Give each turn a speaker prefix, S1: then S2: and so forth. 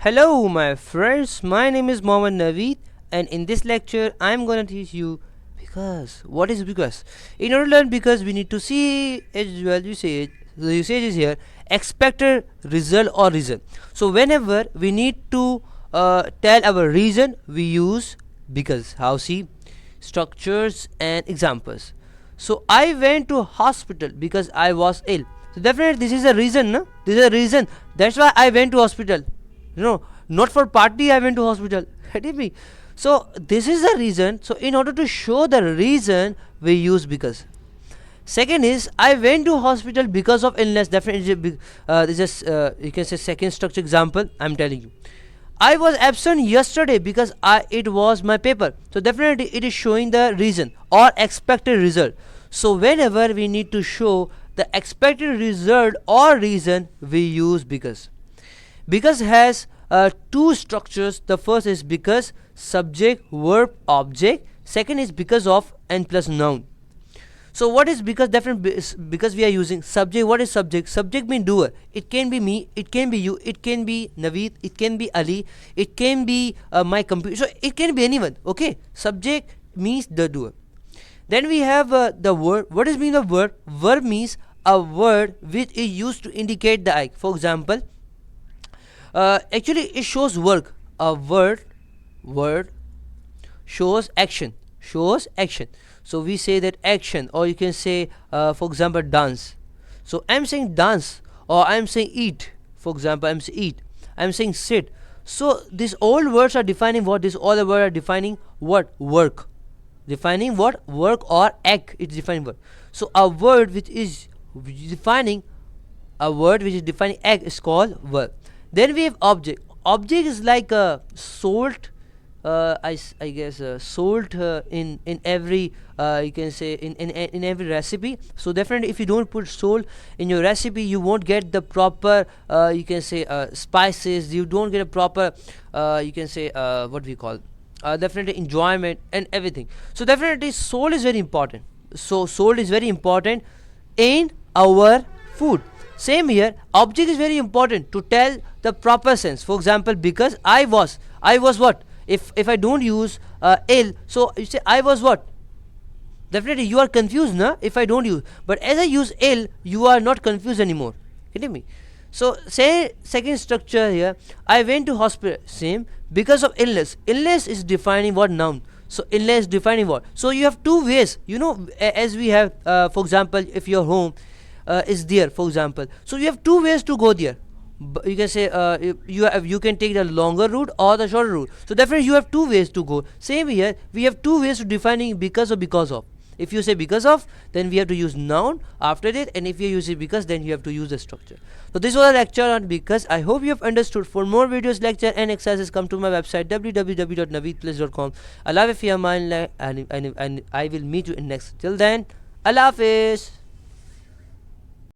S1: Hello, my friends. My name is Mohammed Naveed, and in this lecture, I'm gonna teach you because. What is because? In order to learn because, we need to see as well usage. The usage is here expected result or reason. So whenever we need to tell our reason, we use because. How see structures and examples. So I went to hospital because I was ill. So definitely this is a reason, no? This is a reason. That's why I went to hospital. Not for party I went to hospital. Getting me? So this is the reason. So in order to show the reason, we use because. Second is I went to hospital because of illness. Definitely, this is you can say second structure example. I'm telling you. I was absent yesterday because it was my paper. So definitely it is showing the reason or expected result. So whenever we need to show the expected result or reason, we use because. Because has two structures. The first is because subject verb object. Second is because of and plus noun. So what is because? Definitely because we are using subject. What is subject? Subject means doer. It can be me, it can be you, it can be Naveed, it can be Ali, it can be my computer. So it can be anyone. Okay, subject means the doer. Then we have the word. What is mean of word? Verb means a word which is used to indicate the act. For example, actually it shows work. A word shows action. So we say that action, or you can say for example dance. So I'm saying dance, or I'm saying eat. For example, I'm saying eat, I'm saying sit. So these all words are defining what? These all the words are defining what? Work. Defining what? Work or act. It's defining word. So a word which is defining act is called verb. Then we have object. Object is like a salt. I guess salt in every you can say in every recipe. So definitely if you don't put salt in your recipe, you won't get the proper you can say spices. You don't get a proper you can say what we call definitely enjoyment and everything. So definitely salt is very important. So salt is very important in our food. Same here, object is very important to tell the proper sense. For example, because I was what? If I don't use ill, so you say I was what? Definitely you are confused, na? If I don't use, but as I use ill, you are not confused anymore. Getting me? So say second structure here. I went to hospital. Same, because of illness. Illness is defining what? Noun. So illness defining what? So you have two ways. As we have, for example, if your home is there, for example, so you have two ways to go there. You can say you can take the longer route or the shorter route. So definitely you have two ways to go. Same here, we have two ways to defining because of. If you say because of, then we have to use noun after it, and if you use it because, then you have to use the structure. So this was a lecture on because. I hope you have understood. For more videos, lecture and exercises, come to my website www.naveedplace.com. Allah fi aman, and I will meet you in next. Till then, Allah Hafiz.